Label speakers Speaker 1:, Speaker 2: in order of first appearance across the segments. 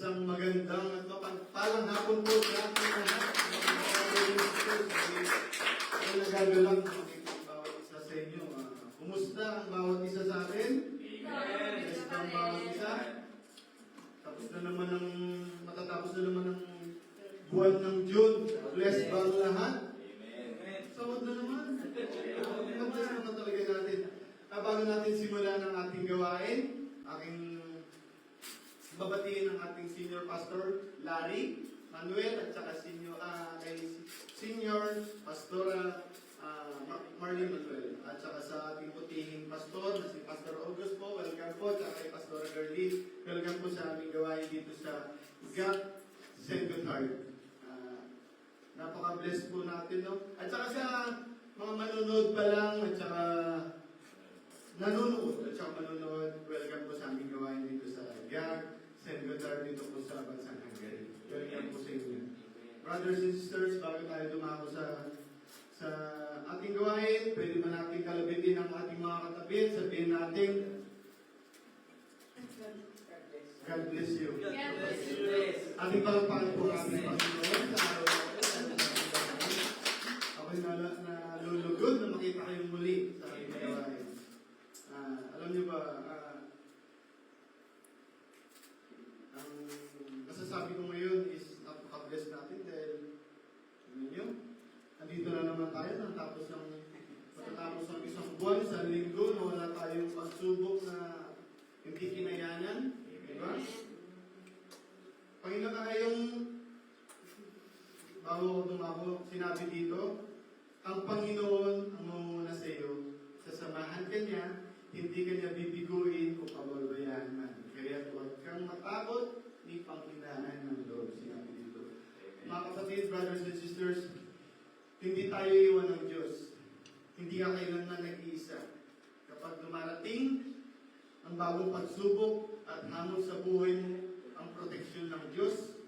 Speaker 1: Isang magandang at mapagpalang hapon po sa ating lahat. Ang nagagalang bawat isa sa inyo. Kumusta ang bawat isa sa atin? Yes, ang bawat isa. Matatapos na naman ang buwan ng June. Blessed ba ang lahat? Sawad na naman. Bless naman talaga natin. Bago natin simulan ang ating gawain, aking babatiin ang ating senior pastor, Larry Manuel, at saka senior pastora Marlene Manuel. At saka sa ating putihing pastor, na si Pastor August po, welcome po. At saka kay Pastora Gerline, welcome po sa aming gawain dito sa God St. Gothard. Napaka-bless po natin, no? At saka sa mga manonood pa lang, at saka nanonood, at saka manonood, welcome po sa aming gawain dito sa God St. Gothard dito po sa bansang Hungary. Welcome po sa inyo. Brothers and sisters, bago tayo dumako sa ating gawain, pwede ba natin kalabitin ang ating mga katabi? Sabihin natin, God bless you.
Speaker 2: God bless you.
Speaker 1: Ating palakpakan po ating Panginoon sa araw na ito. Ako'y nalulugod na makita kayong muli sa ating gawain. Alam niyo ba, ang masasabi ko ngayon is napaka-bless natin dahil nandito na naman tayo matatapos ng isang buwan sa linggo na wala tayong pagsubok na hindi kinayanan. Diba? Panginoon na yung bago dumako sinabi dito, ang Panginoon ang mangunguna sa iyo. Sasamahan ka niya, hindi ka niya bibiguin o pababayaan man. Kaya huwag kang matakot, ni panghinaan ng loob. Sinabi dito. Mga kapatid, brothers and sisters, hindi tayo iwan ng Diyos. Hindi ka kailanman nag-iisa. Kapag dumarating ang bagong pagsubok at hamon sa buhay mo, ang proteksyon ng Diyos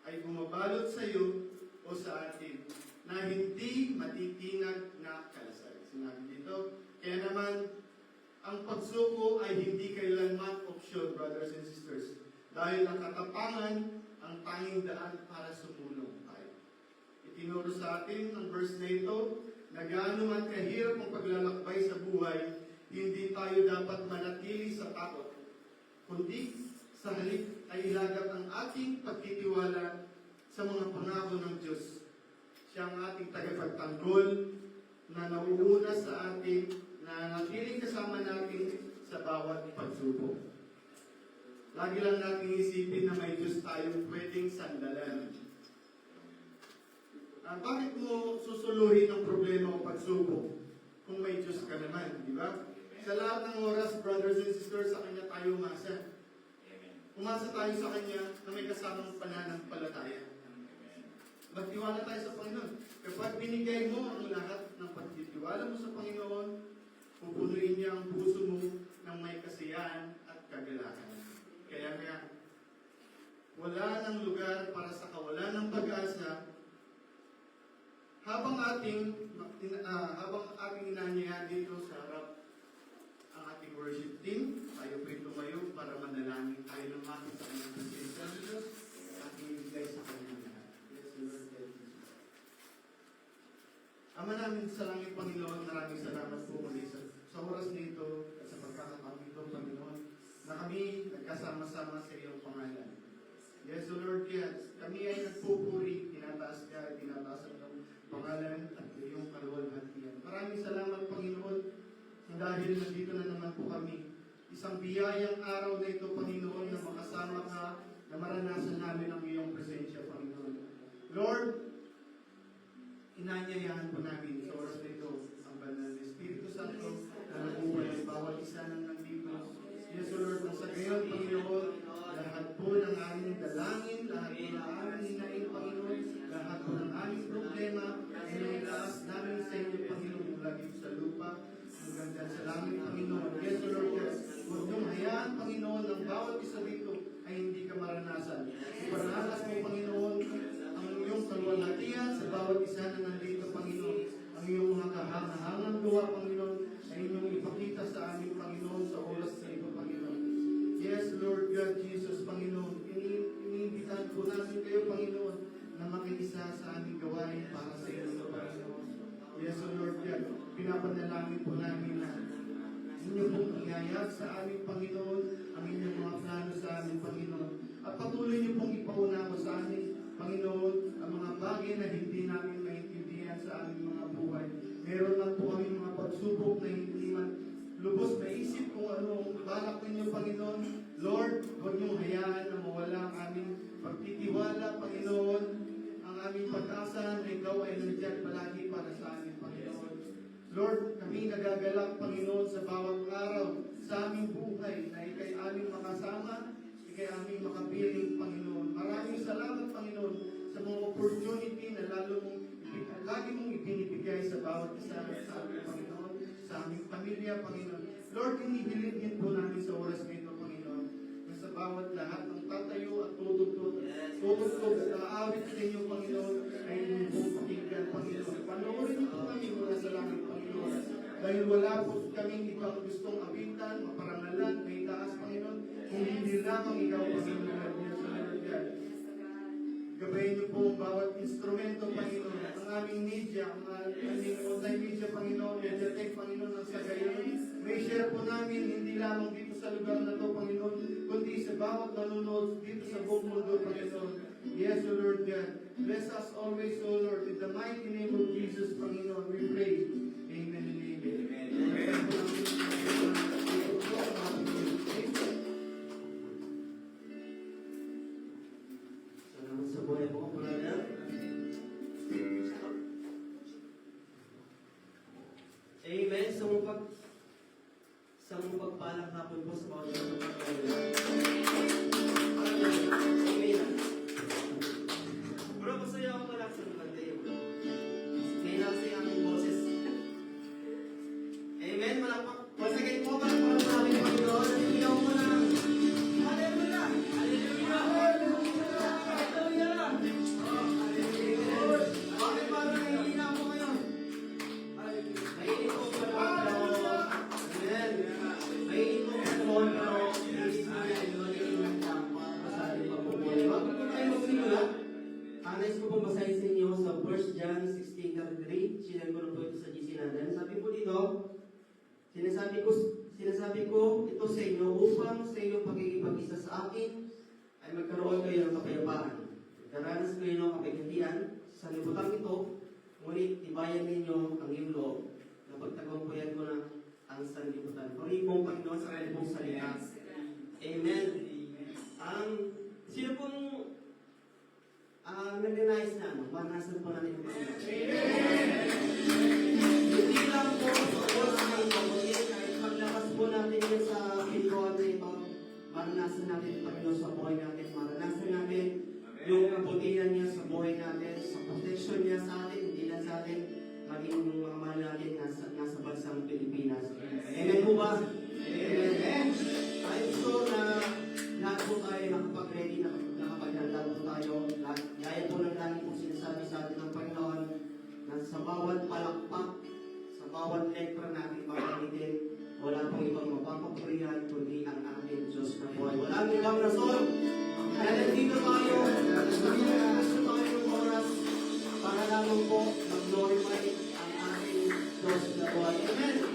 Speaker 1: ay bumabalot sa iyo o sa atin na hindi matitinag na kalasay. Sinabi dito. Kaya naman, ang pagsuko ay hindi kailanman option, brothers and sisters. Dahil ang katapangan ang tanging daan para sumulong tayo. Itinuro sa atin ang verse na ito, na gaano man kahirap ang paglalakbay sa buhay, hindi tayo dapat manatili sa takot, kundi sa halip ay ilagak ang ating pagtitiwala sa mga pangako ng Diyos. Siya ang ating tagapagtanggol na nauuna sa atin, na natiling kasama natin sa bawat pagsubok. Lagi lang natin isipin na may Diyos tayong pwedeng sandalan. Bakit mo susuluhin ang problema o pagsubok kung may Diyos ka naman, di ba? Sa lahat ng oras, brothers and sisters, sa Kanya tayo umasa. Umasa tayo sa Kanya na may kasamang pananampalataya. Magtiwala tayo sa Panginoon. Kapag binigay mo ang lahat ng pagtitiwala mo sa Panginoon, pupunuin niya ang puso mo ng may kasiyahan at kagalakan. Kaya wala ng lugar para sa kawalan ng pag-asa habang ating inanyayahan dito sa harap ang ating worship team. Tayo po'y tumayo para manalangin tayo ng ating sa kanyang presensya ng Diyos at ibigay sa kanyang lahat. Yes, Lord, thank you. Ama namin sa langit, Panginoon, maraming salamat po muli sa oras nito at sa pagkakataon nito, Panginoon, na kami nagkasama-sama sa iyong pangalan. Yes, O Lord, yes. Kami ay nagpupuri, tinataas ka, tinataas ang iyong pangalan at iyong kaluwalhatian. Maraming salamat, Panginoon, dahil nandito na naman po kami. Isang biyayang araw na ito, Panginoon, na makasama ka, na maranasan namin ang iyong presensya, Panginoon. Lord, inanyayahan po namin sa oras na ito ang banal na Espiritu Santo na nabuhay bawat isa ng nandito. Yes, O Lord, nang sa gayon, Panginoon, lahat po ng aming dalangin, lahat po ng aming hinain, Panginoon, lahat po ng aming problema, ay nailaas namin sa inyo, Panginoon, lagi sa lupa, hanggang dyan sa langit, Panginoon. Yes, O Lord, yes. Huwag niyong hayaan, Panginoon, ang bawat isa dito ay hindi ka maranasan. Iparanas mo, Panginoon, ang iyong kaluwalhatian sa bawat isa na nandito, Panginoon. Ang iyong mga kahangahangang gawa, Panginoon, ay inyong ipakita sa aming Panginoon sa oras na ito, Panginoon. Yes, Lord God Jesus, Panginoon, ipahayag sa aming Panginoon ang inyong mga plano sa aming Panginoon. At patuloy niyo pong ipauna ko sa aming Panginoon ang mga bagay na hindi namin maintindihan sa aming mga buhay. Meron lang po kami mga pagsubok na hindi man lubos na isip kung ano ang balak ninyo, Panginoon. Lord, huwag niyong hayaan na mawala ang aming pagtitiwala, Panginoon, ang aming pag-asa na ikaw ay nandiyan palagi para sa amin, Panginoon. Lord, kami nagagalak, Panginoon, sa bawat araw sa aming buhay na ikay aming makasama, ikay aming makapiling, Panginoon. Maraming salamat, Panginoon, sa mga opportunity na lagi mong ibinibigay sa bawat isa sa aming Panginoon, sa aming pamilya, Panginoon. Lord, hinihiling din po namin sa oras nito, Panginoon, na sa bawat lahat ng tatayo at tutugtog at aawit sa inyo, Panginoon, ay inyong pong pakinggan, Panginoon. Panoorin niyo po kami mula sa langit, Panginoon. Dahil wala po kaming ibang gustong awitan, maparangalan, may taas, Panginoon, kung hindi lamang ikaw, Panginoon, niya sa Lord. Gabayin niyo po ang bawat instrumento, Panginoon, ang aming media, ang aming multimedia, Panginoon, Mediatek, Panginoon, ang sa gayon. May share po namin, hindi lamang dito sa lugar na to, Panginoon, kundi sa bawat nanonood dito sa buong mundo, Panginoon. Yes, O Lord God. Bless us always, O Lord. In the mighty name of Jesus, Panginoon, we pray. Amen and amen.
Speaker 2: Salamat sa buhay mo, brother. Amen. Sa mong pagpalang hapon po sa mga Amen. Bro, masaya ako pala sa mga may nasa yung aming boses. Amen. Malakpak. Once again po, malakpak sa aming Panginoon. Naliyaw mo na. Hallelujah! Hallelujah! Hallelujah! Bakit parang nahihina ako ngayon? Mahinig ko pa naman ako. Amen. Mahinig ko pa naman ako. Please, mahinig lang pasali pa po po. Huwag po tayo magsimula. Nais ko pong basahin sa inyo sa 1 John 16:3. Sinend ko na po ito sa GC natin. Sabi po dito, sinasabi ko ito sa inyo upang sa inyong pagkikipag-isa sa akin ay magkaroon kayo ng kapayapaan. Daranas kayo ng kapighatian sa libutang ito, ngunit tibayan ninyo ang iyong loob na pagtagumpayan ko na ang sanlibutan. Panginoon Panginoon sa kanyang pong salita. Amen. Sino pong nag-realize na maranasan po natin yung Panginoon? Hindi lang po sa oras na ito, kahit paglabas po natin yun sa pintuan na ito, maranasan natin yung Panginoon sa buhay natin, maranasan natin yung kabutihan niya sa buhay natin, sa protection niya sa atin, hindi lang sa atin, maging yung mga mahal natin nasa bansang Pilipinas. Amen po ba? Amen. I'm sure na lahat po tayo nakapag-ready, nakapag-handa po tayo. Gaya po ng lagi po sinasabi sa atin ng Panginoon na sa bawat palakpak, sa bawat letra natin makakalitin, wala pong ibang mapapapurihan kundi ang ating Diyos na buhay. Walang ibang rason. Kaya nandito tayo, gusto tayo ng oras para lamang po mag-glorify ang ating Diyos na buhay. Amen.